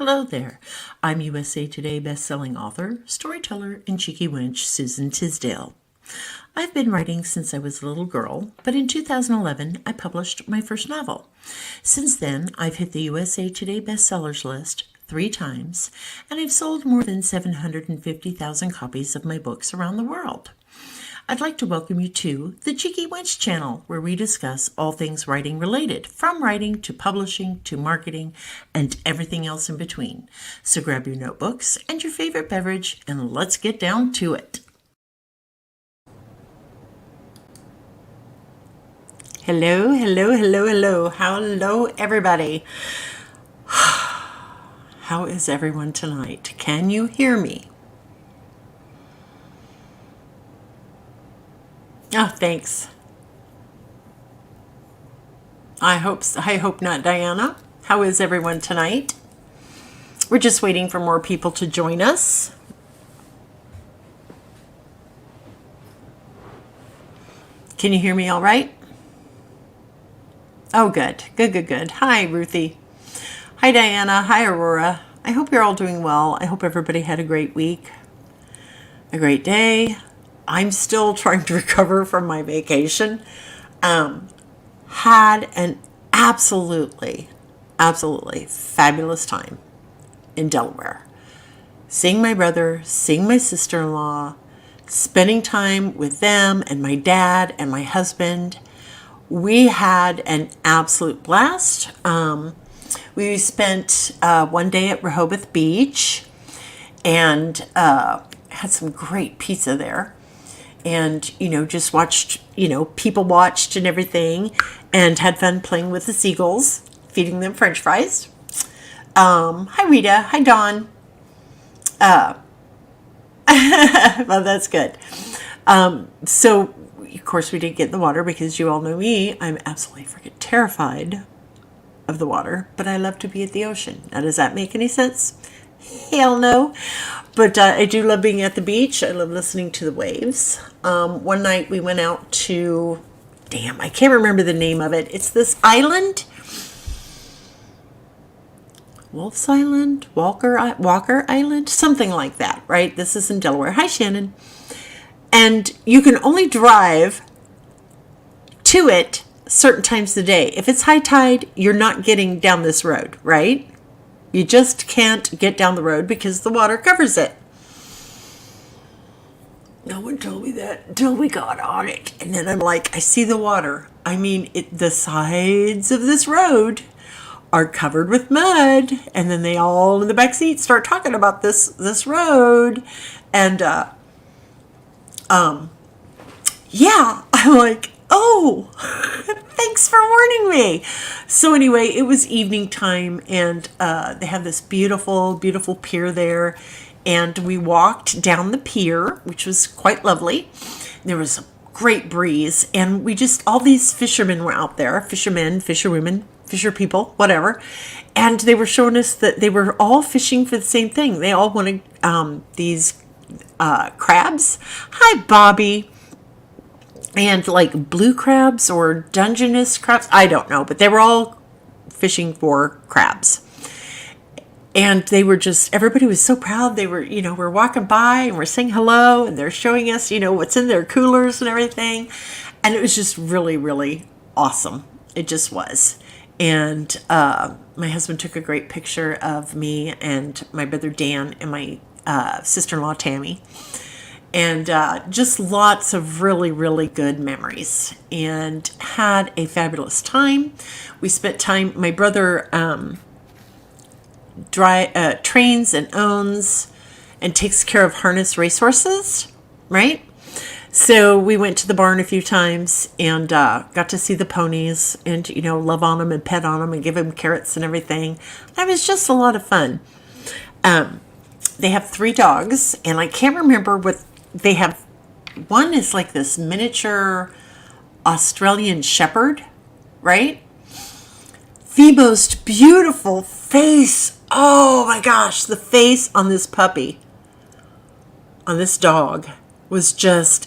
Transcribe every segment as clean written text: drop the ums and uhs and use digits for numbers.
Hello there. I'm USA Today bestselling author, storyteller, and cheeky wench Susan Tisdale. I've been writing since I was a little girl, but in 2011 I published my first novel. Since then, I've hit the USA Today bestsellers list 3 times, and I've sold more than 750,000 copies of my books around the world. I'd like to welcome you to the Cheeky Wench channel, where we discuss all things writing related, from writing to publishing to marketing and everything else in between. So grab your notebooks and your favorite beverage and let's get down to it. Hello, hello, hello, hello. Hello, everybody. How is everyone tonight? Can you hear me? Oh, thanks. I hope not, Diana. How is everyone tonight? We're just waiting for more people to join us. Can you hear me all right? Oh, good. Good. Hi, Ruthie. Hi, Diana. Hi, Aurora. I hope you're all doing well. I hope everybody had a great week, a great day. I'm still trying to recover from my vacation. Had an absolutely fabulous time in Delaware. Seeing my brother, seeing my sister-in-law, spending time with them and my dad and my husband. We had an absolute blast. We spent one day at Rehoboth Beach and had some great pizza there. And, just watched, people watched and everything and had fun playing with the seagulls, feeding them French fries. Hi, Rita. Hi, Dawn. Well, that's good. So, of course, we didn't get in the water because you all know me. I'm absolutely freaking terrified of the water, but I love to be at the ocean. Now, does that make any sense? Hell no. But I do love being at the beach. I love listening to the waves. One night we went out to, I can't remember the name of it. It's this island. Wolf's Island? Walker Island? Something like that, right? This is in Delaware. Hi, Shannon. And you can only drive to it certain times of the day. If it's high tide, you're not getting down this road, right? You just can't get down the road because the water covers it. No one told me that until we got on it. And then I'm like, I see the water. I mean, the sides of this road are covered with mud. And then they all in the back seat start talking about this road. And, yeah, I'm like, oh, thanks for warning me. So anyway, it was evening time and they have this beautiful pier there. And we walked down the pier, which was quite lovely. There was a great breeze. And all these fishermen were out there, fishermen, fisherwomen, fisher people, whatever. And they were showing us that they were all fishing for the same thing. They all wanted these crabs. Hi, Bobby. And like blue crabs or Dungeness crabs. I don't know, but they were all fishing for crabs. And they were everybody was so proud. They were, we're walking by and we're saying hello and they're showing us, what's in their coolers and everything. And it was just really, really awesome. It just was. And my husband took a great picture of me and my brother Dan and my sister-in-law Tammy. And just lots of really, really good memories and had a fabulous time. We spent time, my brother trains and owns and takes care of harness racehorses, right? So we went to the barn a few times and got to see the ponies and, love on them and pet on them and give them carrots and everything. That was just a lot of fun. They have 3 dogs and I can't remember what they have. One is like this miniature Australian shepherd, right? The most beautiful face. Oh my gosh, the face on this puppy, on this dog was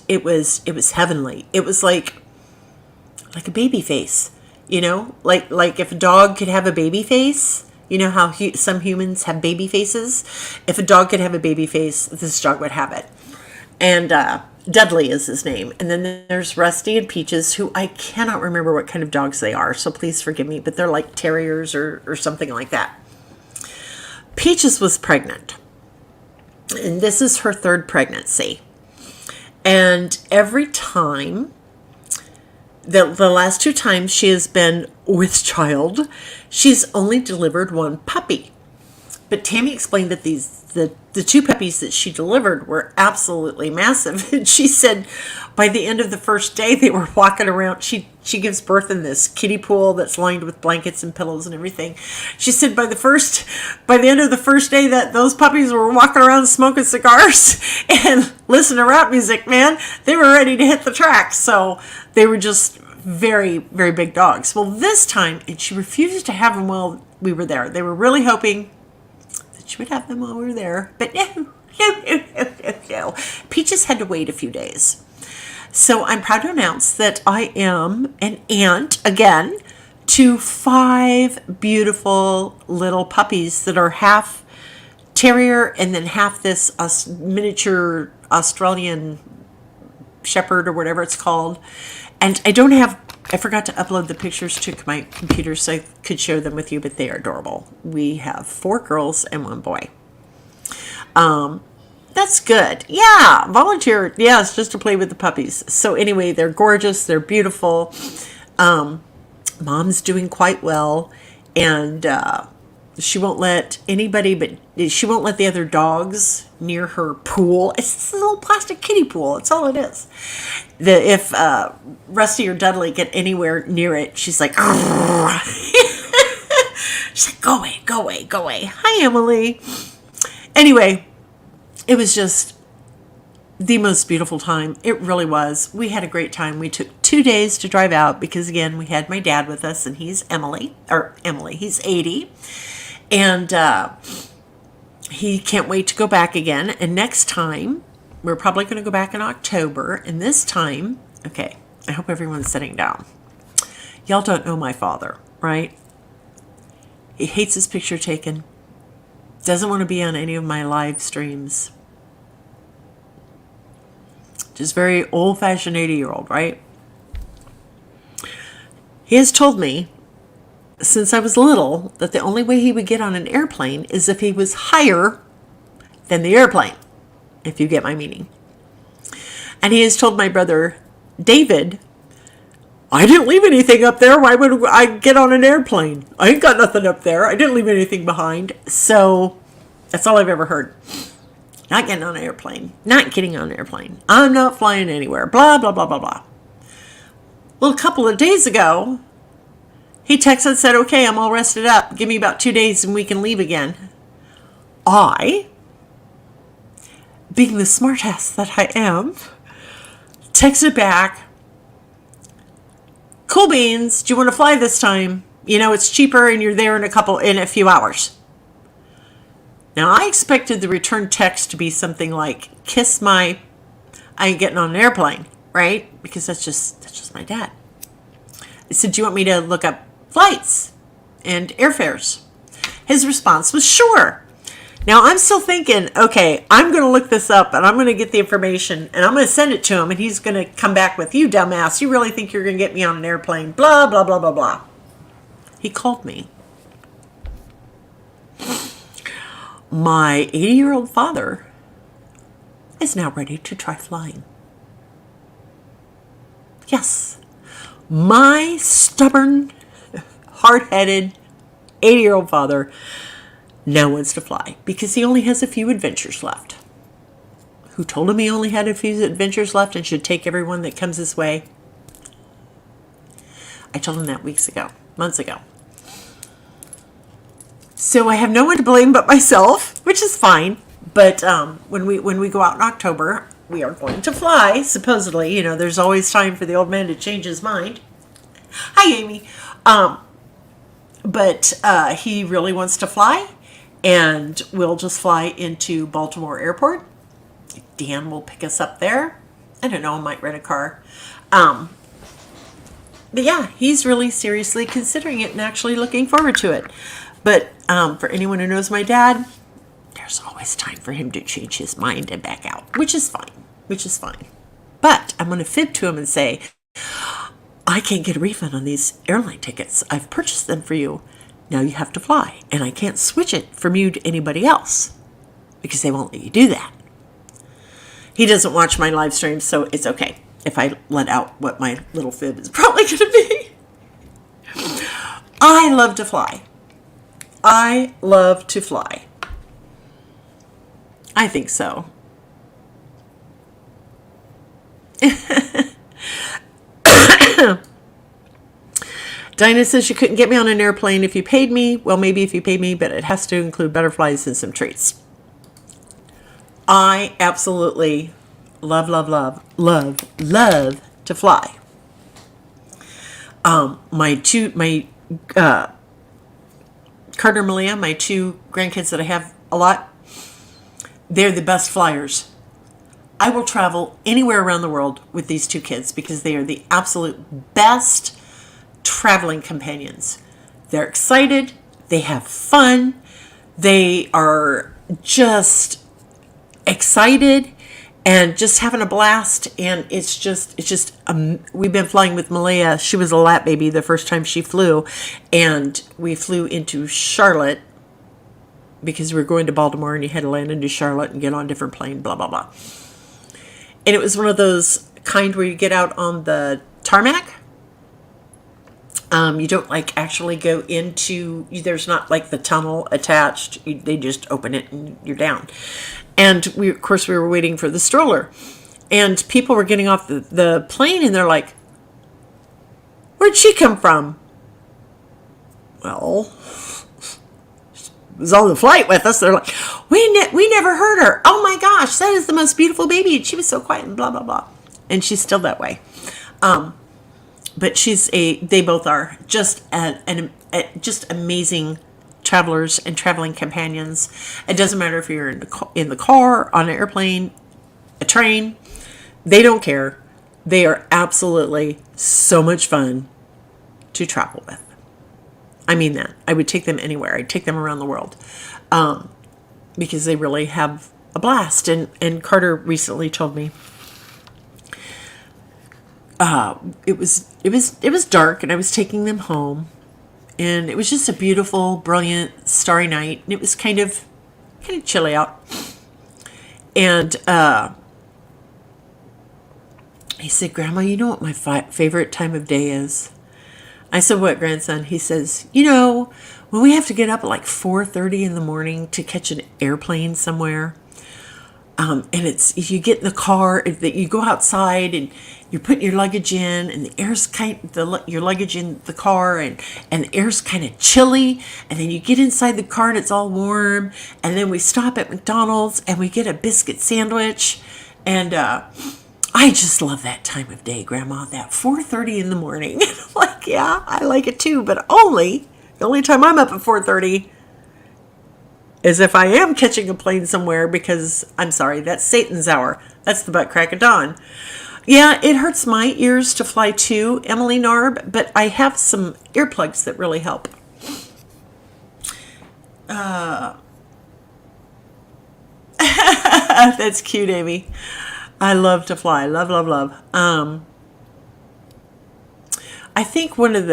it was heavenly. It was like a baby face, like if a dog could have a baby face, You know how some humans have baby faces? If a dog could have a baby face, this dog would have it. And Dudley is his name. And then there's Rusty and Peaches, who I cannot remember what kind of dogs they are, so please forgive me, but they're like terriers or something like that. Peaches was pregnant, and this is her third pregnancy. And every time, the last 2 times she has been with child, she's only delivered 1 puppy. But Tammy explained that the 2 puppies that she delivered were absolutely massive. And she said by the end of the first day, they were walking around. She gives birth in this kiddie pool that's lined with blankets and pillows and everything. She said by the end of the first day that those puppies were walking around smoking cigars and listening to rap music, man, they were ready to hit the track. So they were just very, very big dogs. Well, this time, and she refused to have them while we were there. They were really hoping she would have them while we were there, but no. Peaches had to wait a few days. So I'm proud to announce that I am an aunt again to 5 beautiful little puppies that are half terrier and then half this miniature Australian shepherd or whatever it's called. And I forgot to upload the pictures to my computer so I could share them with you, but they are adorable. We have 4 girls and 1 boy. That's good. Yeah, volunteer. Yeah, it's just to play with the puppies. So anyway, they're gorgeous. They're beautiful. Mom's doing quite well. And she won't let she won't let the other dogs near her pool. It's this little plastic kiddie pool. That's all it is. If Rusty or Dudley get anywhere near it, she's like, she's like, go away, go away, go away. Hi, Emily. Anyway, it was just the most beautiful time. It really was. We had a great time. We took 2 days to drive out because, again, we had my dad with us, and he's he's 80. And he can't wait to go back again. And next time, we're probably going to go back in October. And this time, okay, I hope everyone's sitting down. Y'all don't know my father, right? He hates his picture taken. Doesn't want to be on any of my live streams. Just very old-fashioned 80-year-old, right? He has told me since I was little that the only way he would get on an airplane is if he was higher than the airplane, if you get my meaning. And he has told my brother David, I didn't leave anything up there. Why would I get on an airplane? I ain't got nothing up there. I didn't leave anything behind. So that's all I've ever heard. Not getting on an airplane. Not getting on an airplane. I'm not flying anywhere. Blah, blah, blah, blah, blah. Well, a couple of days ago, he texted and said, okay, I'm all rested up. Give me about 2 days and we can leave again. I, being the smartass that I am, texted back, cool beans, do you want to fly this time? You know, it's cheaper and you're there in a few hours. Now, I expected the return text to be something like, I ain't getting on an airplane, right? Because that's just my dad. I said, do you want me to look up flights and airfares? His response was, sure. Now, I'm still thinking, okay, I'm going to look this up and I'm going to get the information and I'm going to send it to him and he's going to come back with, you dumbass, you really think you're going to get me on an airplane? Blah, blah, blah, blah, blah. He called me. My 80-year-old father is now ready to try flying. Yes, my stubborn, hard-headed 80-year-old father now wants to fly because he only has a few adventures left. Who told him he only had a few adventures left and should take everyone that comes his way? I told him that months ago. So I have no one to blame but myself, which is fine. But when we go out in October, we are going to fly, supposedly. You know, there's always time for the old man to change his mind. Hi, Amy. But he really wants to fly, and we'll just fly into Baltimore Airport. Dan will pick us up there. I don't know, I might rent a car. But yeah, he's really seriously considering it and actually looking forward to it. But For anyone who knows my dad, there's always time for him to change his mind and back out, which is fine, But I'm going to fib to him and say, I can't get a refund on these airline tickets. I've purchased them for you. Now you have to fly, and I can't switch it from you to anybody else because they won't let you do that. He doesn't watch my live streams, so it's okay if I let out what my little fib is probably going to be. I love to fly. I love to fly. I think so. Dinah says you couldn't get me on an airplane if you paid me. Well, maybe if you paid me, but it has to include butterflies and some treats. I absolutely love to fly. Carter and Malia, my two grandkids that I have a lot, they're the best flyers. I will travel anywhere around the world with these two kids because they are the absolute best traveling companions. They're excited. They have fun. They are just excited and just having a blast. And we've been flying with Malia. She was a lap baby the first time she flew. And we flew into Charlotte because we were going to Baltimore and you had to land into Charlotte and get on a different plane, blah, blah, blah. And it was one of those kind where you get out on the tarmac. You don't actually go into, there's not the tunnel attached. They just open it and you're down. And we were waiting for the stroller. And people were getting off the plane and they're like, where'd she come from? Well, was on the flight with us. They're like, we never heard her. Oh my gosh, that is the most beautiful baby. And she was so quiet and blah, blah, blah. And she's still that way. But they both are just just amazing travelers and traveling companions. It doesn't matter if you're in the car, on an airplane, a train. They don't care. They are absolutely so much fun to travel with. I mean that. I would take them anywhere. I'd take them around the world because they really have a blast. And Carter recently told me it was dark and I was taking them home and it was just a beautiful, brilliant, starry night. And it was kind of chilly out. And he said, Grandma, you know what my favorite time of day is? I said, what, grandson? He says, when we have to get up at 4:30 in the morning to catch an airplane somewhere, and you get in the car, you go outside and you're putting your luggage in, and the air's your luggage in the car, and the air's kind of chilly, and then you get inside the car and it's all warm, and then we stop at McDonald's and we get a biscuit sandwich, and I just love that time of day, Grandma, that 4:30 in the morning. I'm like, yeah, I like it too, but the only time I'm up at 4:30 is if I am catching a plane somewhere because, I'm sorry, that's Satan's hour. That's the butt crack of dawn. Yeah, it hurts my ears to fly too, Emily Narb, but I have some earplugs that really help. That's cute, Amy. I love to fly. Love. I think one of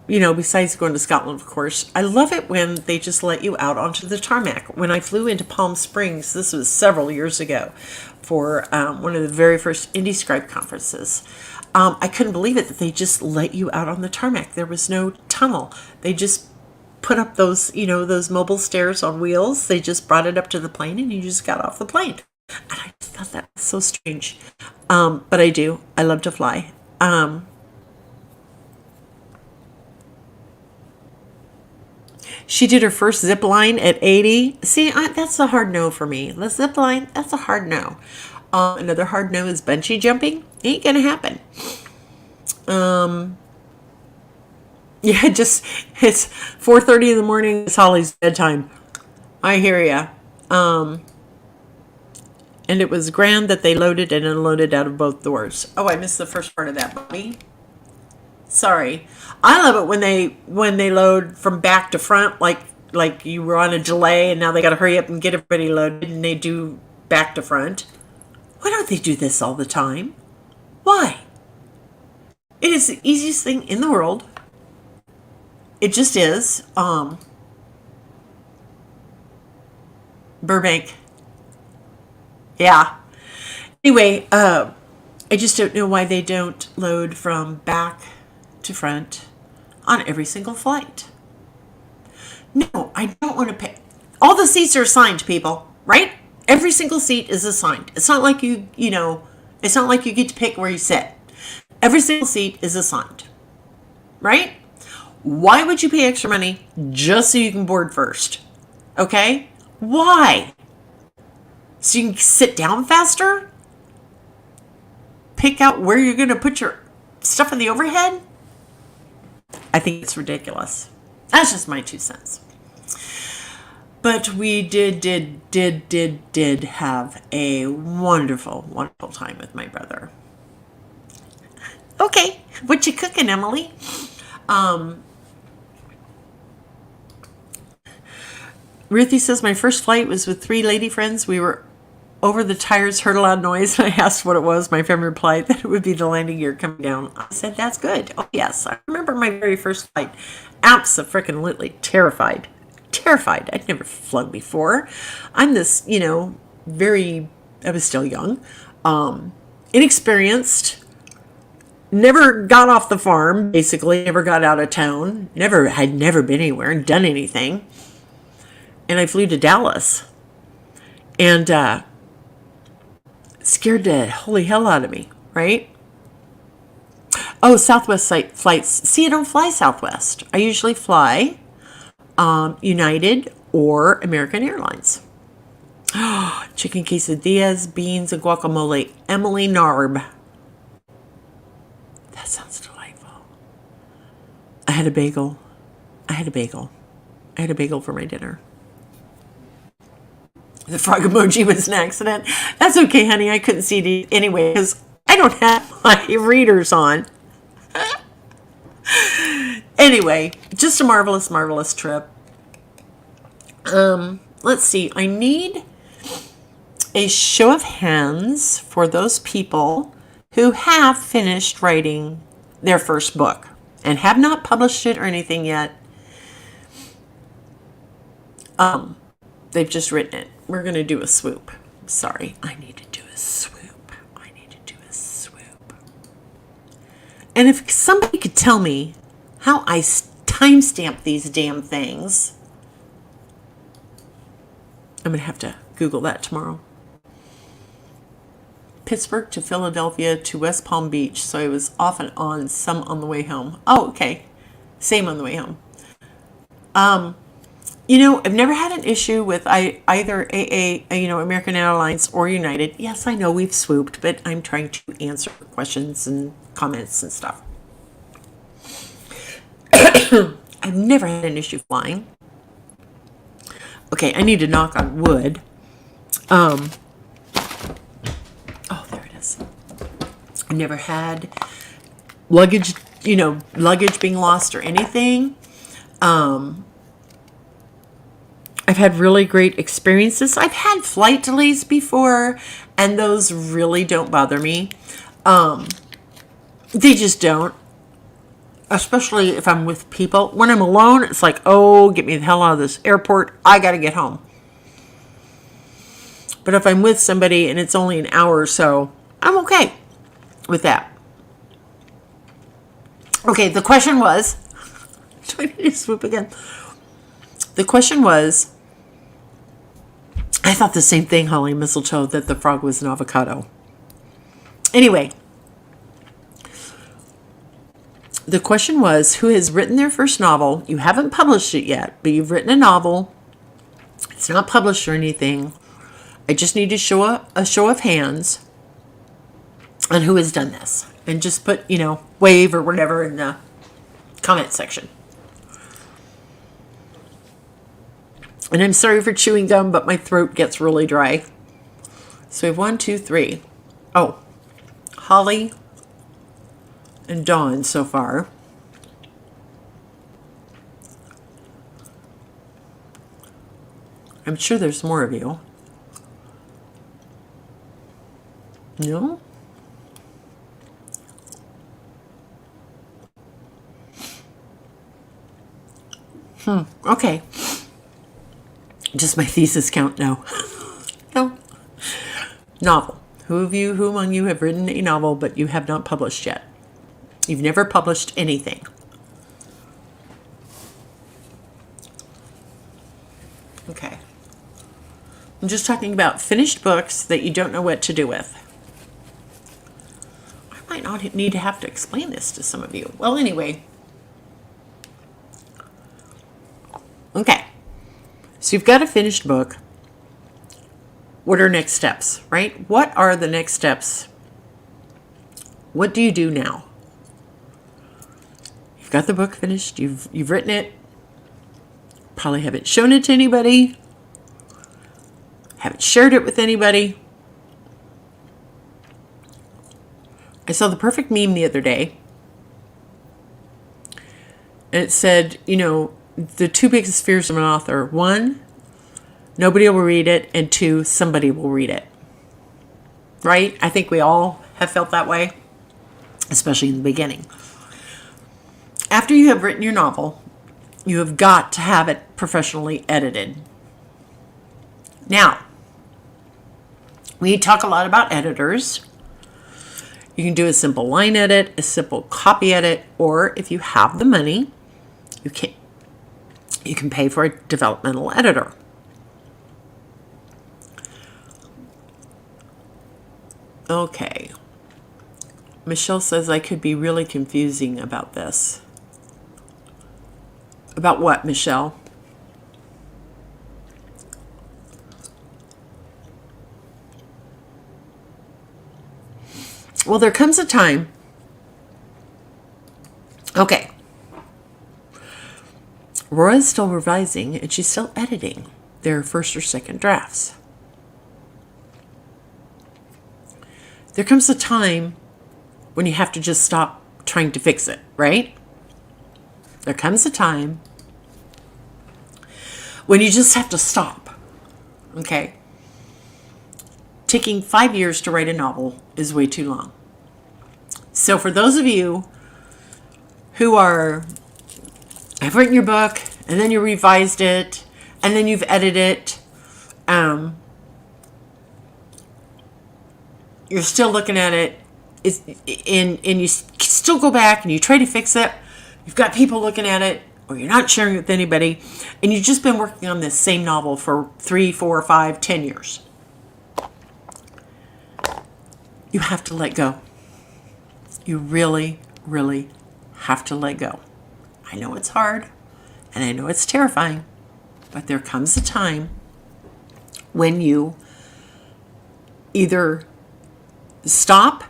besides going to Scotland, of course, I love it when they just let you out onto the tarmac. When I flew into Palm Springs, this was several years ago, for one of the very first IndieScribe conferences, I couldn't believe it that they just let you out on the tarmac. There was no tunnel. They just put up those mobile stairs on wheels. They just brought it up to the plane and you just got off the plane. And I just thought that was so strange. But I do. I love to fly. She did her first zip line at 80. See, that's a hard no for me. The zip line, that's a hard no. Another hard no is bungee jumping. Ain't gonna happen. Yeah, it's 4:30 in the morning. It's Holly's bedtime. I hear ya. And it was grand that they loaded and unloaded out of both doors. Oh, I missed the first part of that, Bobby. Sorry. I love it when they load from back to front, like like you were on a delay and now they got to hurry up and get everybody loaded and they do back to front. Why don't they do this all the time? Why? It is the easiest thing in the world. It just is. Burbank. Yeah. Anyway, I just don't know why they don't load from back to front on every single flight. No, I don't want to pay. All the seats are assigned, people, right? Every single seat is assigned. It's not like it's not like you get to pick where you sit. Every single seat is assigned, right? Why would you pay extra money just so you can board first? Okay? Why? So you can sit down faster? Pick out where you're going to put your stuff in the overhead? I think it's ridiculous. That's just my 2 cents. But we did have a wonderful, wonderful time with my brother. Okay, what you cooking, Emily? Ruthie says, my first flight was with 3 lady friends. We were over the tires, heard a loud noise, and I asked what it was. My friend replied that it would be the landing gear coming down. I said, that's good. Oh, yes. I remember my very first flight. Abso-freaking-lutely terrified. Terrified. I'd never flown before. I'm this, I was still young, inexperienced, never got off the farm, basically, never got out of town, had never been anywhere and done anything. And I flew to Dallas. And, scared the holy hell out of me, right? Oh, Southwest flights. See, I don't fly Southwest. I usually fly United or American Airlines. Chicken quesadillas, beans, and guacamole. Emily Narb. That sounds delightful. I had a bagel. I had a bagel for my dinner. The frog emoji was an accident. That's okay, honey. I couldn't see it anyway because I don't have my readers on. Anyway, just a marvelous, marvelous trip. Let's see. I need a show of hands for those people who have finished writing their first book and have not published it or anything yet. They've just written it. We're going to do a swoop. Sorry, I need to do a swoop. And if somebody could tell me how I timestamp these damn things, I'm going to have to Google that tomorrow. Pittsburgh to Philadelphia to West Palm Beach. So I was off and on, some on the way home. Oh, okay. Same on the way home. I've never had an issue with either American Airlines or United. Yes, I know we've swooped, but I'm trying to answer questions and comments and stuff. I've never had an issue flying. Okay, I need to knock on wood. Oh, there it is. I never had luggage being lost or anything. I've had really great experiences. I've had flight delays before, and those really don't bother me. They just don't. Especially if I'm with people. When I'm alone, it's like, oh, get me the hell out of this airport. I got to get home. But if I'm with somebody and it's only an hour or so, I'm okay with that. Okay, the question was, do I need to swoop again? The question was, I thought the same thing, Holly Mistletoe, that the frog was an avocado. Anyway, the question was, who has written their first novel? You haven't published it yet, but you've written a novel. It's not published or anything. I just need to show a show of hands on who has done this. And just put, wave or whatever in the comment section. And I'm sorry for chewing gum, but my throat gets really dry. So we have 1, 2, 3. Oh, Holly and Dawn so far. I'm sure there's more of you. No? Okay. Just my thesis count? No. No. Novel. Who among you have written a novel but you have not published yet? You've never published anything. Okay. I'm just talking about finished books that you don't know what to do with. I might not need to have to explain this to some of you. Well, anyway. Okay. So you've got a finished book. What are next steps, right? What are the next steps? What do you do now? You've got the book finished. You've written it. Probably haven't shown it to anybody. Haven't shared it with anybody. I saw the perfect meme the other day. And it said, the two biggest fears of an author. One, nobody will read it. And two, somebody will read it. Right? I think we all have felt that way, especially in the beginning. After you have written your novel, you have got to have it professionally edited. Now, we talk a lot about editors. You can do a simple line edit, a simple copy edit, or if you have the money, you can pay for a developmental editor. Okay. Michelle says I could be really confusing about this. About what, Michelle? Well, there comes a time. Okay. Roy is still revising and she's still editing their first or second drafts. There comes a time when you have to just stop trying to fix it, right? There comes a time when you just have to stop, okay? Taking 5 years to write a novel is way too long. So for those of you who have written your book and then you revised it and then you've edited it, you're still looking at it, and you still go back and you try to fix it. You've got people looking at it, or you're not sharing it with anybody, and you've just been working on this same novel for 3, 4, 5, 10 years. You have to let go. You really, really have to let go. I know it's hard, and I know it's terrifying, but there comes a time when you either stop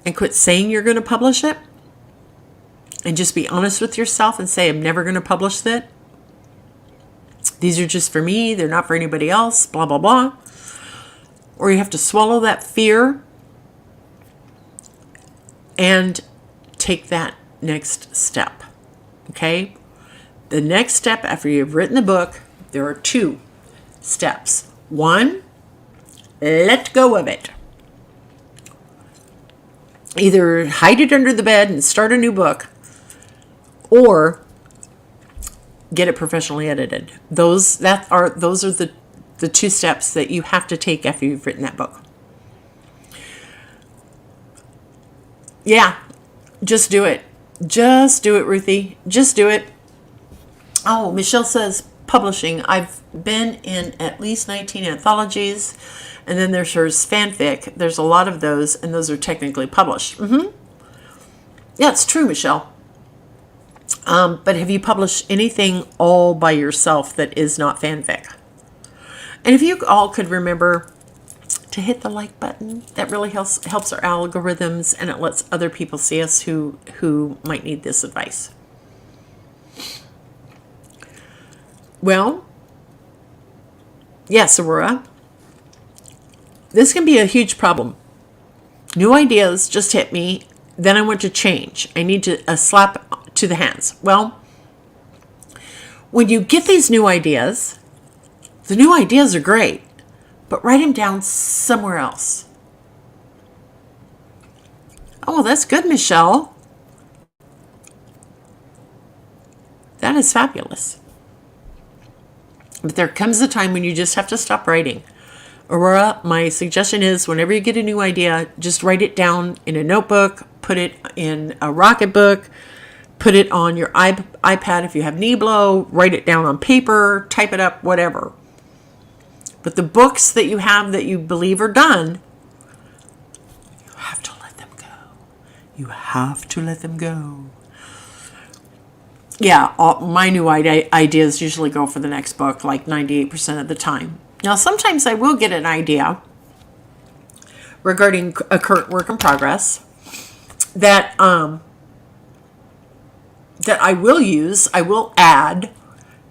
and quit saying you're going to publish it and just be honest with yourself and say, I'm never going to publish that. These are just for me. They're not for anybody else, blah, blah, blah. Or you have to swallow that fear and take that next step. Okay? The next step after you've written the book, there are 2 steps. 1, let go of it. Either hide it under the bed and start a new book, or get it professionally edited. Those are the 2 steps that you have to take after you've written that book. Yeah, just do it. Just do it, Ruthie. Just do it. Oh, Michelle says publishing. I've been in at least 19 anthologies, and then there's fanfic. There's a lot of those, and those are technically published. Yeah, it's true, Michelle. But have you published anything all by yourself that is not fanfic? And if you all could remember to hit the like button, that really helps our algorithms, and it lets other people see us who might need this advice. Well, yes, Aurora. This can be a huge problem. New ideas just hit me. Then I want to change. I need a slap to the hands. Well, when you get these new ideas The new ideas are great, but write them down somewhere else. Oh, that's good, Michelle. That is fabulous. But there comes a time when you just have to stop writing. Aurora, my suggestion is whenever you get a new idea, just write it down in a notebook, put it in a Rocketbook, put it on your iPad if you have Neblo, write it down on paper, type it up, whatever. But the books that you have that you believe are done, you have to let them go. You have to let them go. Yeah, my new ideas usually go for the next book like 98% of the time. Now, sometimes I will get an idea regarding a current work in progress that that I will use, I will add,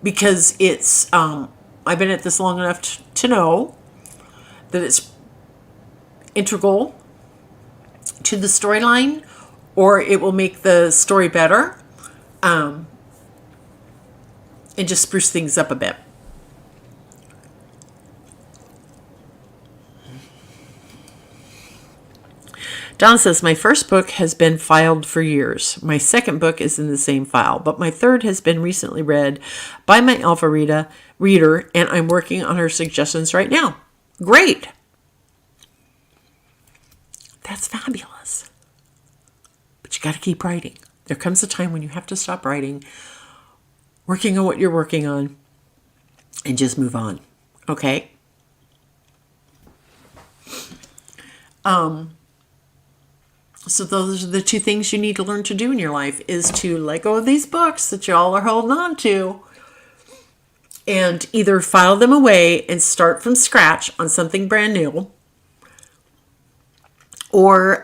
because it's I've been at this long enough to know that it's integral to the storyline, or it will make the story better, and just spruce things up a bit. Don says, my first book has been filed for years. My second book is in the same file, but my third has been recently read by my alpha reader, and I'm working on her suggestions right now. Great. That's fabulous. But you got to keep writing. There comes a time when you have to stop writing, working on what you're working on, and just move on. Okay? So those are the two things you need to learn to do in your life, is to let go of these books that y'all are holding on to and either file them away and start from scratch on something brand new, or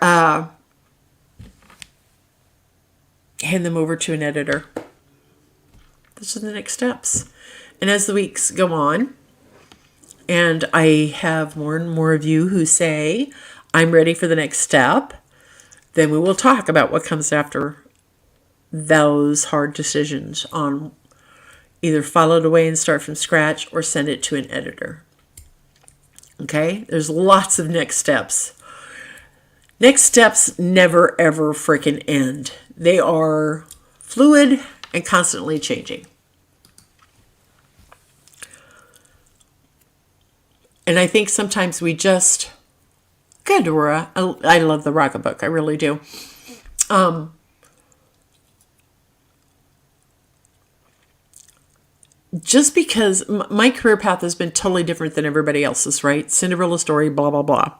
hand them over to an editor. Those are the next steps. And as the weeks go on, and I have more and more of you who say, I'm ready for the next step, then we will talk about what comes after those hard decisions on either file it away and start from scratch or send it to an editor. Okay? There's lots of next steps. Next steps never ever freaking end. They are fluid and constantly changing. And I think sometimes we just... Good, Aurora. I love the Rocketbook. I really do. Just because my career path has been totally different than everybody else's, right? Cinderella story, blah, blah, blah.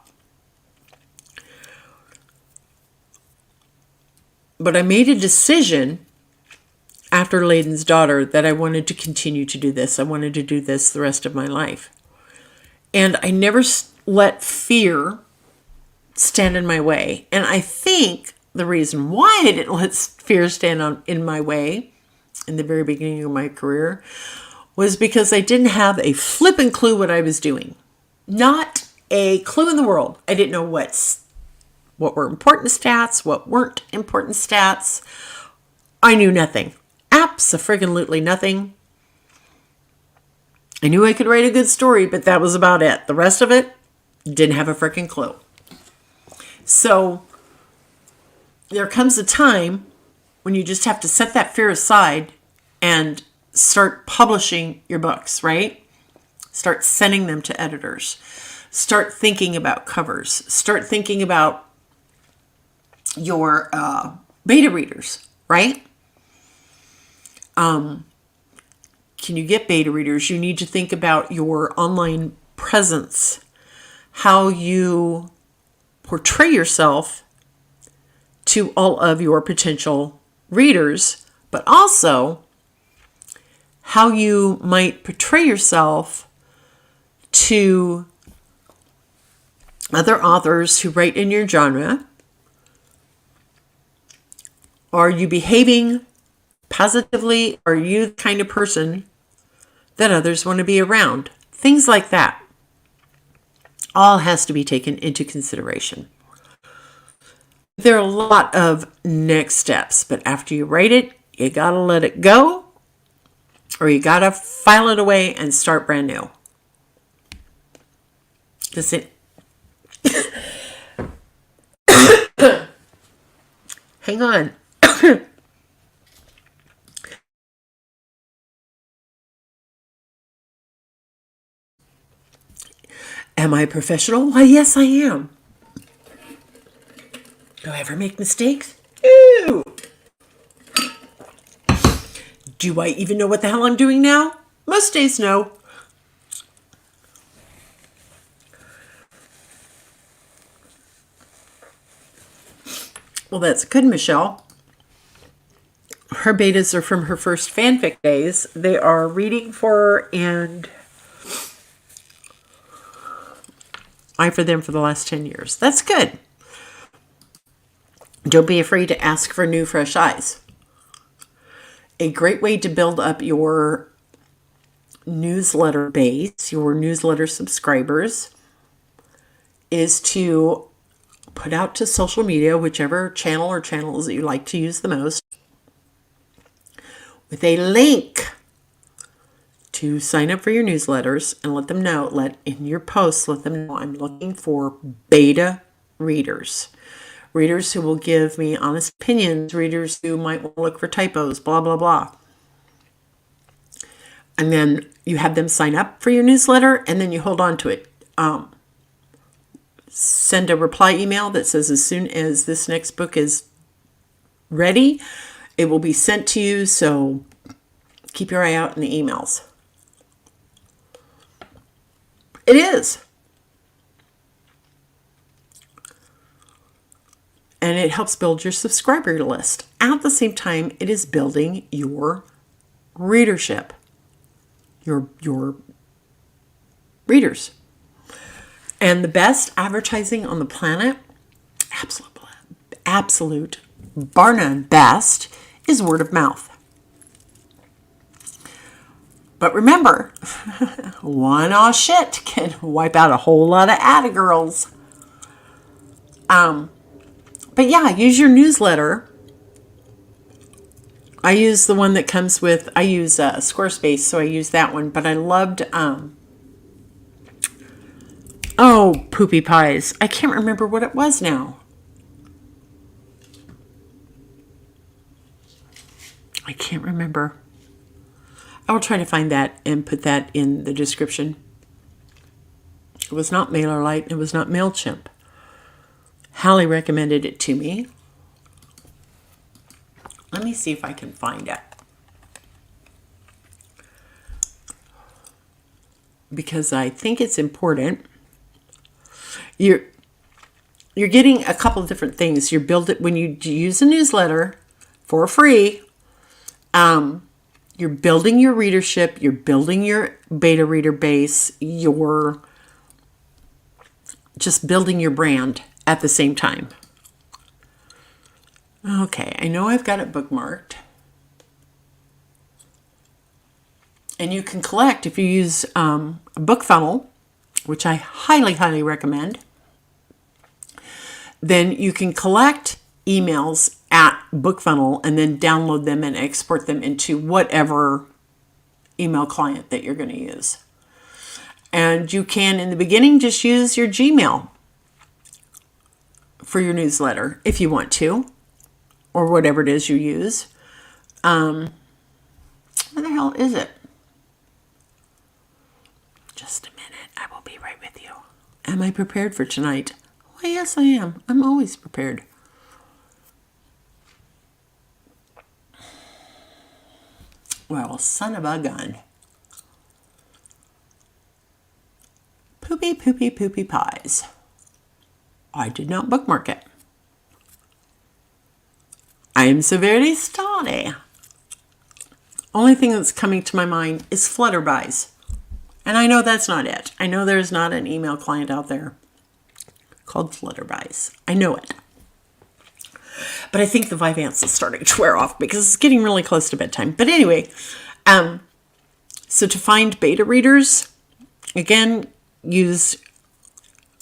But I made a decision after Layden's daughter that I wanted to continue to do this. I wanted to do this the rest of my life. And I never let fear stand in my way. And I think the reason why I didn't let fear stand in my way in the very beginning of my career was because I didn't have a flipping clue what I was doing. Not a clue in the world. I didn't know what were important stats, what weren't important stats. I knew nothing. Abso-friggin-lutely nothing. I knew I could write a good story, but that was about it. The rest of it, didn't have a freaking clue. So there comes a time when you just have to set that fear aside and start publishing your books, right? Start sending them to editors. Start thinking about covers. Start thinking about your beta readers, right? Can you get beta readers? You need to think about your online presence, how you portray yourself to all of your potential readers, but also how you might portray yourself to other authors who write in your genre. Are you behaving positively? Are you the kind of person that others want to be around? Things like that. All has to be taken into consideration. There are a lot of next steps, but after you write it, you gotta let it go, or you gotta file it away and start brand new. Does it? Hang on. Am I a professional? Why, yes, I am. Do I ever make mistakes? Ew. Do I even know what the hell I'm doing now? Most days, no. Well, that's good, Michelle. Her betas are from her first fanfic days. They are reading for and I for them for the last 10 years. That's good. Don't be afraid to ask for new, fresh eyes. A great way to build up your newsletter base, your newsletter subscribers, is to put out to social media, whichever channel or channels that you like to use the most, with a link to sign up for your newsletters and let them know, in your posts, let them know I'm looking for beta readers. Readers who will give me honest opinions, readers who might want to look for typos, blah, blah, blah. And then you have them sign up for your newsletter and then you hold on to it. Send a reply email that says as soon as this next book is ready, it will be sent to you. So keep your eye out in the emails. It is. And it helps build your subscriber list. At the same time, it is building your readership, your readers. And the best advertising on the planet, absolute bar none best, is word of mouth. But remember, one aw shit can wipe out a whole lot of Attagirls. But yeah, use your newsletter. I use the one that comes with, I use Squarespace, so I use that one. But I loved, Poopy Pies. I can't remember what it was now. I can't remember. I will try to find that and put that in the description. It was not MailerLite. It was not MailChimp. Hallie recommended it to me. Let me see if I can find it. Because I think it's important. You're getting a couple of different things. You build it when you use a newsletter for free. You're building your readership. You're building your beta reader base. You're just building your brand at the same time. Okay, I know I've got it bookmarked. And you can collect if you use a BookFunnel, which I highly, highly recommend. Then you can collect emails at BookFunnel and then download them and export them into whatever email client that you're going to use. And you can, in the beginning, just use your Gmail for your newsletter if you want to, or whatever it is you use. Where the hell is it? Just a minute. I will be right with you. Am I prepared for tonight? Why, yes, I am. I'm always prepared. Well, son of a gun. Poopy, poopy, poopy pies. I did not bookmark it. I am so very sorry. Only thing that's coming to my mind is Flutterbuys. And I know that's not it. I know there's not an email client out there called Flutterbuys. I know it. But I think the Vyvanse is starting to wear off because it's getting really close to bedtime. But anyway, so to find beta readers, again,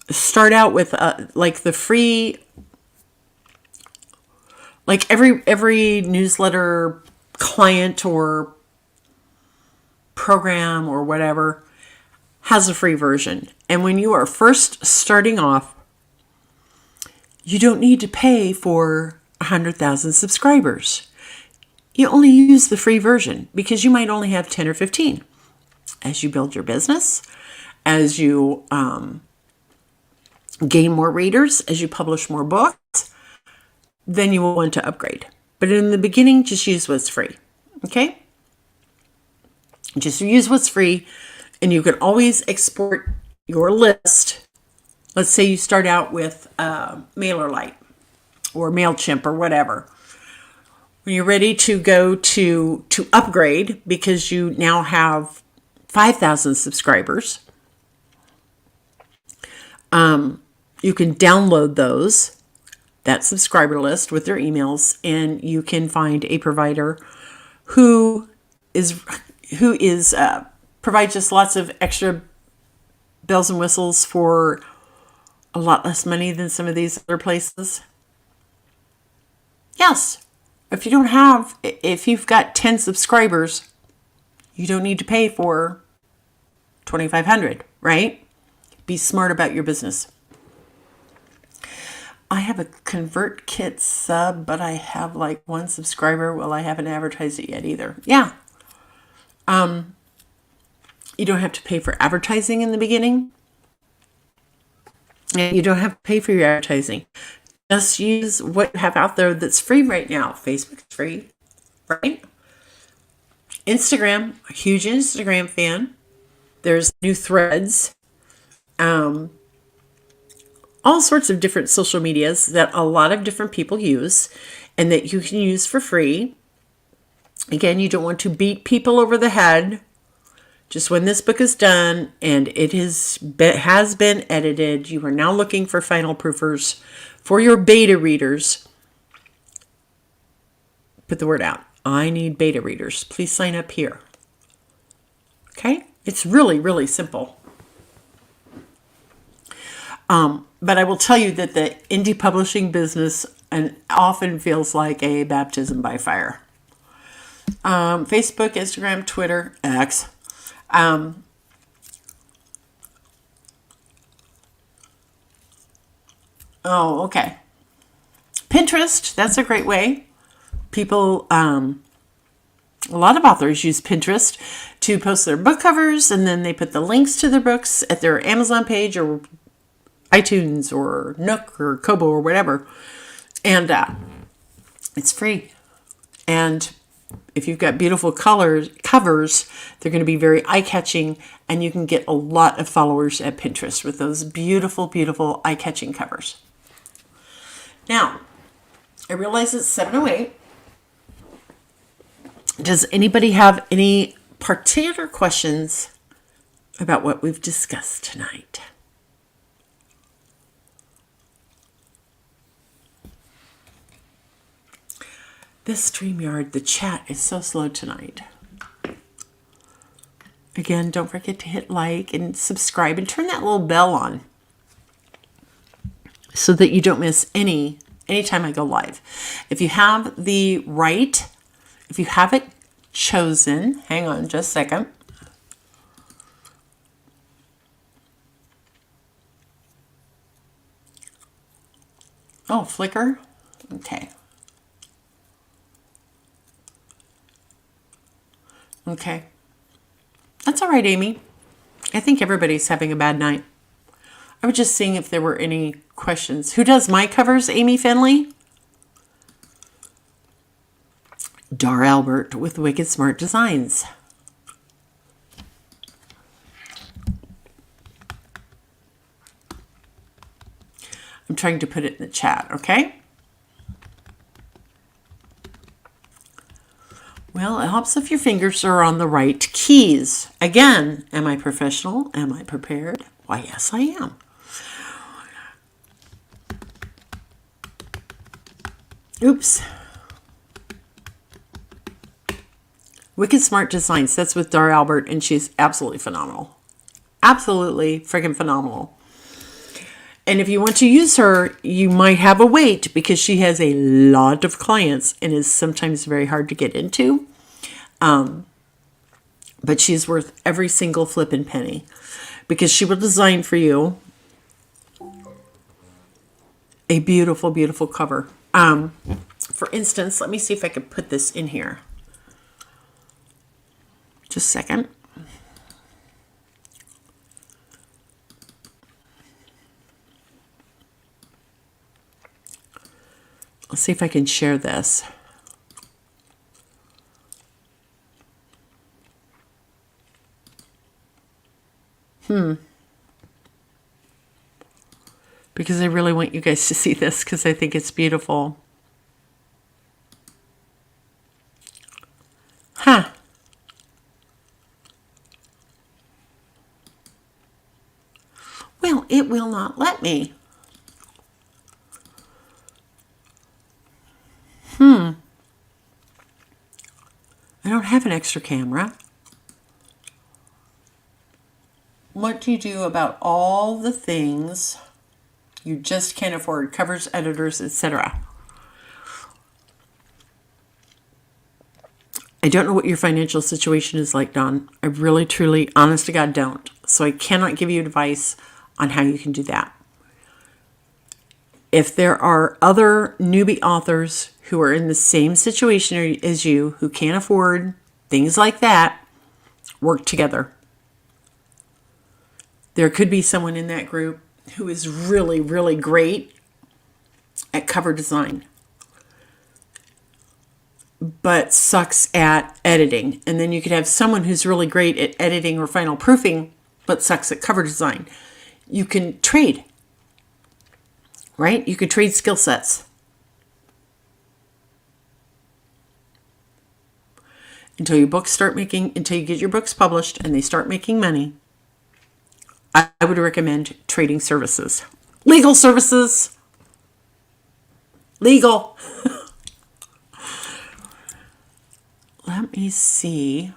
start out with like the free, like every newsletter client or program or whatever has a free version. And when you are first starting off, you don't need to pay for 100,000 subscribers. You only use the free version because you might only have 10 or 15. As you build your business, as you gain more readers, as you publish more books, then you will want to upgrade. But in the beginning, just use what's free. Okay? Just use what's free, and you can always export your list. Let's say you start out with MailerLite or MailChimp or whatever. When you're ready to go to upgrade because you now have 5,000 subscribers, you can download that subscriber list with their emails, and you can find a provider who provides just lots of extra bells and whistles for a lot less money than some of these other places. Yes, if you've got 10 subscribers, you don't need to pay for 2,500, right? Be smart about your business. I have a ConvertKit sub, but I have like 1 subscriber. Well, I haven't advertised it yet either. Yeah. You don't have to pay for advertising in the beginning. And you don't have to pay for your advertising. Just use what you have out there that's free right now. Facebook's free, right? Instagram, a huge Instagram fan. There's new Threads. All sorts of different social medias that a lot of different people use and that you can use for free. Again, you don't want to beat people over the head. Just when this book is done and it has been edited, you are now looking for final proofers for your beta readers. Put the word out. I need beta readers. Please sign up here. Okay? It's really, really simple. But I will tell you that the indie publishing business often feels like a baptism by fire. Facebook, Instagram, Twitter, X. Okay. Pinterest, that's a great way. People, a lot of authors use Pinterest to post their book covers, and then they put the links to their books at their Amazon page or iTunes or Nook or Kobo or whatever. And it's free. And if you've got beautiful covers, they're going to be very eye-catching, and you can get a lot of followers at Pinterest with those beautiful, beautiful eye-catching covers. Now, I realize it's 7:08. Does anybody have any particular questions about what we've discussed tonight? This StreamYard, the chat is so slow tonight. Again, don't forget to hit like and subscribe and turn that little bell on so that you don't miss anytime I go live. If you have it chosen, hang on just a second. Oh, Flickr? Okay. Okay. That's all right, Amy. I think everybody's having a bad night. I was just seeing if there were any questions. Who does my covers, Amy Finley? Dar Albert with Wicked Smart Designs. I'm trying to put it in the chat, okay? Well, it helps if your fingers are on the right keys. Again, am I professional? Am I prepared? Why, yes, I am. Oops. Wicked Smart Designs. That's with Dar Albert, and she's absolutely phenomenal. Absolutely freaking phenomenal. And if you want to use her, you might have a wait because she has a lot of clients and is sometimes very hard to get into. But she's worth every single flippin' penny because she will design for you a beautiful, beautiful cover. For instance, let me see if I can put this in here. Just a second. Let's see if I can share this. Because I really want you guys to see this because I think it's beautiful. Huh. Well, it will not let me. I don't have an extra camera. What do you do about all the things you just can't afford? Covers, editors, etc. I don't know what your financial situation is like, Dawn. I really, truly, honest to God, don't. So I cannot give you advice on how you can do that. If there are other newbie authors who are in the same situation as you, who can't afford things like that, work together. There could be someone in that group who is really, really great at cover design, but sucks at editing. And then you could have someone who's really great at editing or final proofing, but sucks at cover design. You can trade, right? You could trade skill sets. Until you get your books published and they start making money, I would recommend trading services. Legal services. Legal. Let me see.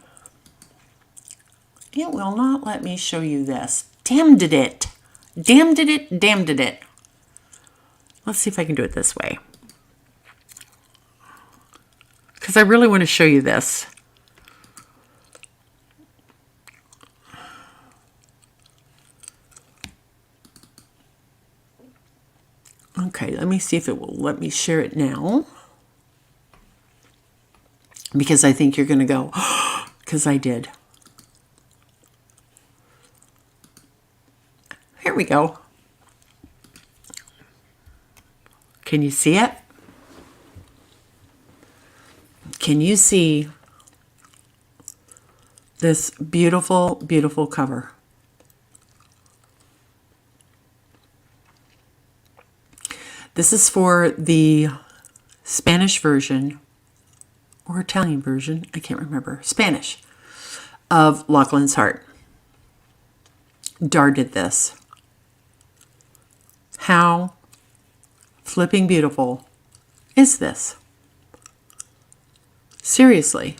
It will not let me show you this. Damned it. Damned it. Damned it. Let's see if I can do it this way. Because I really want to show you this. Okay, let me see if it will let me share it now. Because I think you're going to go, because I did. Here we go. Can you see it? Can you see this beautiful, beautiful cover? This is for the Spanish version or Italian version, I can't remember, Spanish, of Lachlan's Heart. Dar did this. How flipping beautiful is this? Seriously.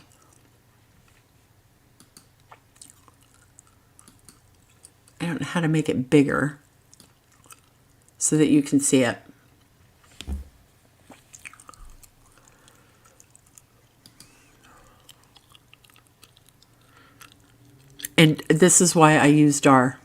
I don't know how to make it bigger so that you can see it. And this is why I use Dar.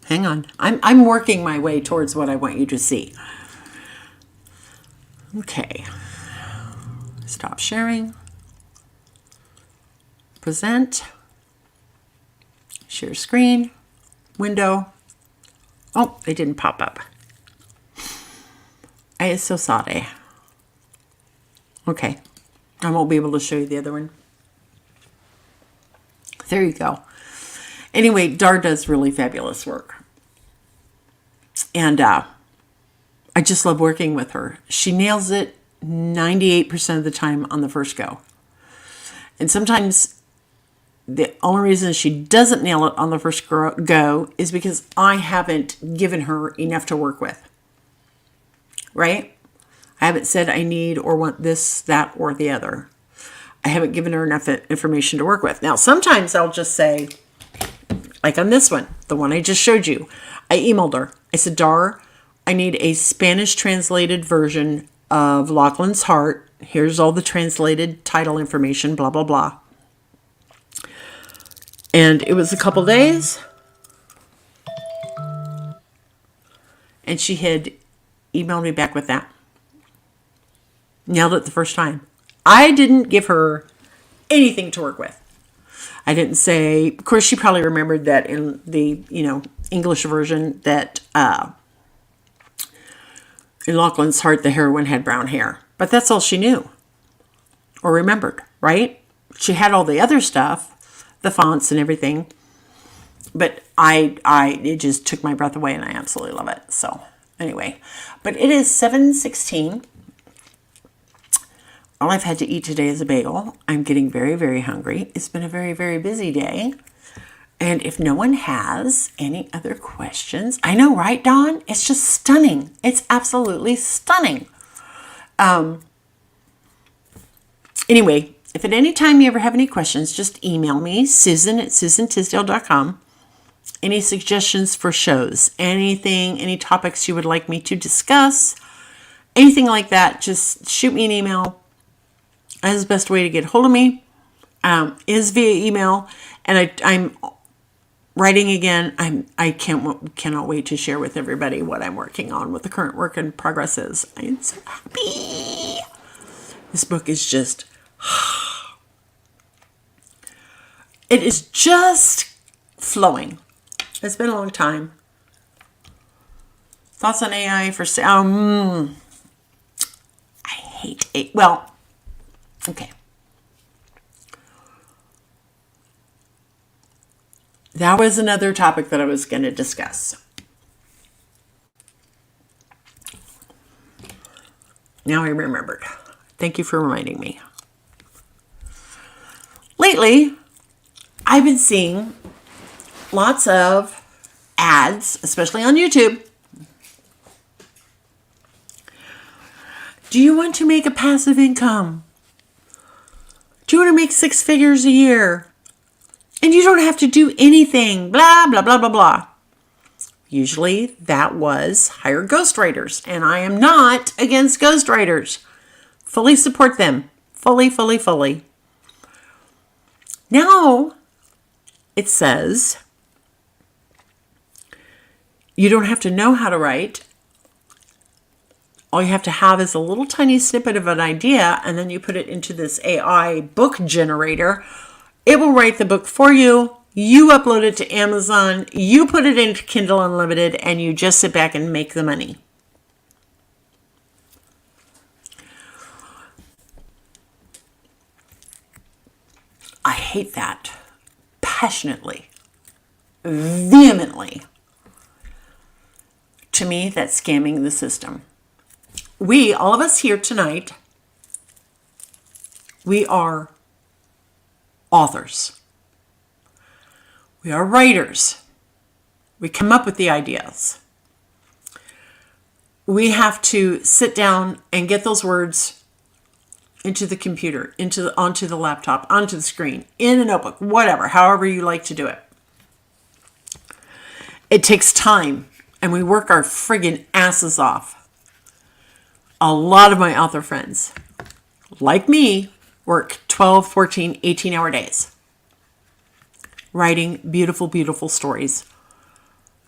Hang on. I'm working my way towards what I want you to see. Okay. Stop sharing. Present. Share screen. Window. Oh, they didn't pop up. I am so sorry. Okay. I won't be able to show you the other one. There you go. Anyway, Dar does really fabulous work. And I just love working with her. She nails it 98% of the time on the first go. And sometimes the only reason she doesn't nail it on the first go is because I haven't given her enough to work with. Right? I haven't said I need or want this, that, or the other. I haven't given her enough information to work with. Now, sometimes I'll just say, Like on this one, the one I just showed you, I emailed her. I said, Dar, I need a Spanish translated version of Lachlan's Heart. Here's all the translated title information, blah, blah, blah. And it was a couple days. And she had emailed me back with that. Nailed it the first time. I didn't give her anything to work with. I didn't say, of course, she probably remembered that in the, English version that in Lachlan's Heart, the heroine had brown hair. But that's all she knew or remembered, right? She had all the other stuff, the fonts and everything. But it just took my breath away, and I absolutely love it. So anyway, but it is 7:16. All I've had to eat today is a bagel. I'm getting very, very hungry. It's been a very, very busy day. And if no one has any other questions, I know, right, Dawn? It's just stunning. It's absolutely stunning. Anyway, if at any time you ever have any questions, just email me, Susan@SusanTisdale.com. Any suggestions for shows, anything, any topics you would like me to discuss, anything like that, just shoot me an email. That's the best way to get hold of me, is via email. And I'm writing again. I cannot wait to share with everybody what I'm working on, what the current work in progress is. I am so happy. This book is just, it is just flowing. It's been a long time. Thoughts on AI for I hate it. Well, okay. That was another topic that I was going to discuss. Now I remembered. Thank you for reminding me. Lately, I've been seeing lots of ads, especially on YouTube. Do you want to make a passive income? Do you want to make 6 figures a year? And you don't have to do anything, blah, blah, blah, blah, blah. Usually that was hire ghostwriters, and I am not against ghostwriters. Fully support them. Fully, fully, fully. Now it says you don't have to know how to write. All you have to have is a little tiny snippet of an idea, and then you put it into this AI book generator. It will write the book for you. You upload it to Amazon. You put it into Kindle Unlimited, and you just sit back and make the money. I hate that passionately, vehemently. To me, that's scamming the system. We, all of us here tonight, we are authors. We are writers. We come up with the ideas. We have to sit down and get those words into the computer, onto the laptop, onto the screen, in a notebook, whatever, however you like to do it. It takes time, and we work our friggin' asses off. A lot of my author friends, like me, work 12, 14, 18-hour days writing beautiful, beautiful stories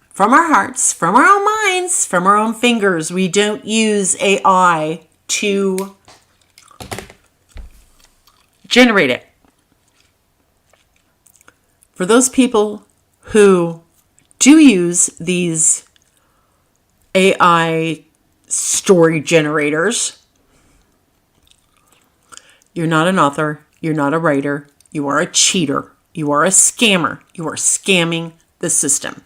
from our hearts, from our own minds, from our own fingers. We don't use AI to generate it. For those people who do use these AI story generators, you're not an author, you're not a writer, you are a cheater, you are a scammer, you are scamming the system.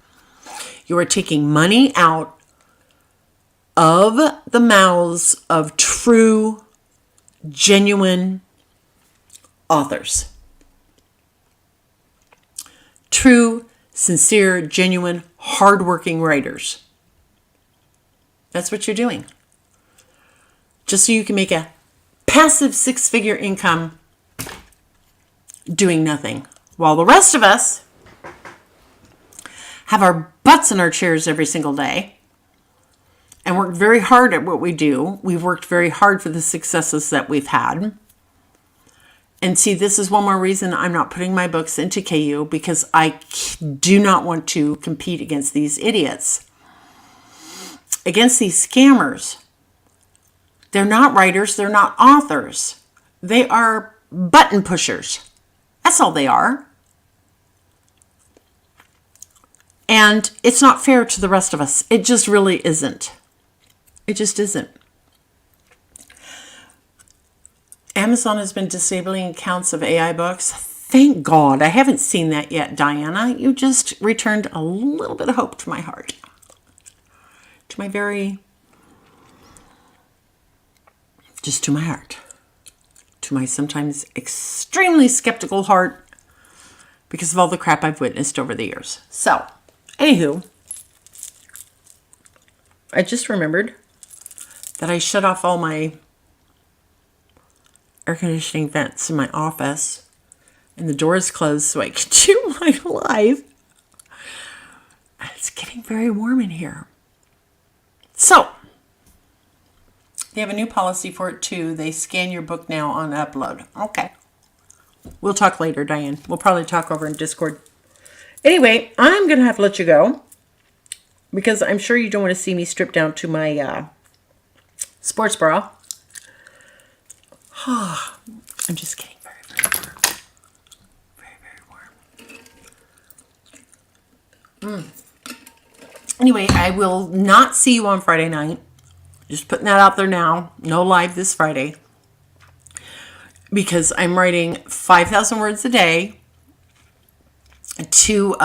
You are taking money out of the mouths of true, genuine authors. True, sincere, genuine, hardworking writers. That's what you're doing. Just so you can make a passive 6-figure income doing nothing. While the rest of us have our butts in our chairs every single day, and work very hard at what we do. We've worked very hard for the successes that we've had. And see, this is one more reason I'm not putting my books into KU, because I do not want to compete against these idiots, against these scammers. They're not writers. They're not authors. They are button pushers. That's all they are. And it's not fair to the rest of us. It just really isn't. It just isn't. Amazon has been disabling accounts of AI books. Thank God. I haven't seen that yet, Diana. You just returned a little bit of hope to my heart. To my to my heart. To my sometimes extremely skeptical heart, because of all the crap I've witnessed over the years. So, anywho, I just remembered that I shut off all my air conditioning vents in my office, and the door is closed so I can do my live. And it's getting very warm in here. So, they have a new policy for it too. They scan your book now on upload. Okay. We'll talk later, Diane. We'll probably talk over in Discord. Anyway, I'm going to have to let you go, because I'm sure you don't want to see me strip down to my sports bra. I'm just getting very, very warm. Very, very warm. Anyway, I will not see you on Friday night. Just putting that out there now. No live this Friday. Because I'm writing 5,000 words a day to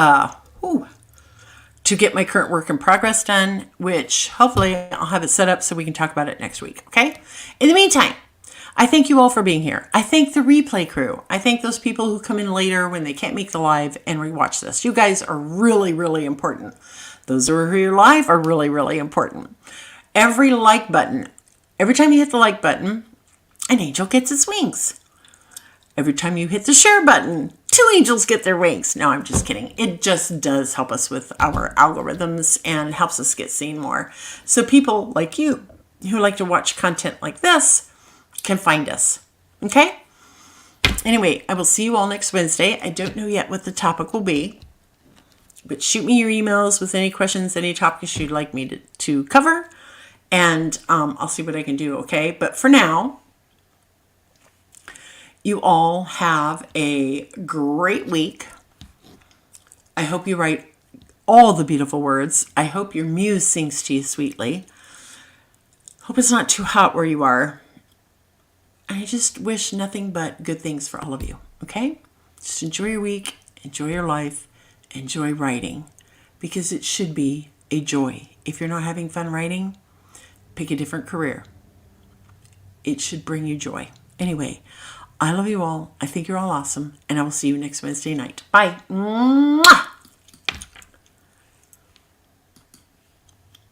get my current work in progress done, which hopefully I'll have it set up so we can talk about it next week. Okay? In the meantime, I thank you all for being here. I thank the replay crew. I thank those people who come in later when they can't make the live and rewatch this. You guys are really, really important. Those who are here live are really, really important. Every like button, every time you hit the like button, an angel gets its wings. Every time you hit the share button, 2 angels get their wings. No, I'm just kidding. It just does help us with our algorithms and helps us get seen more. So people like you who like to watch content like this can find us. Okay? Anyway, I will see you all next Wednesday. I don't know yet what the topic will be, but shoot me your emails with any questions, any topics you'd like me to cover, and I'll see what I can do, okay? But for now, you all have a great week. I hope you write all the beautiful words. I hope your muse sings to you sweetly. Hope it's not too hot where you are. I just wish nothing but good things for all of you, okay? Just enjoy your week, enjoy your life, enjoy writing, because it should be a joy. If you're not having fun writing, pick a different career. It should bring you joy. Anyway, I love you all. I think you're all awesome, and I will see you next Wednesday night. Bye. Mwah!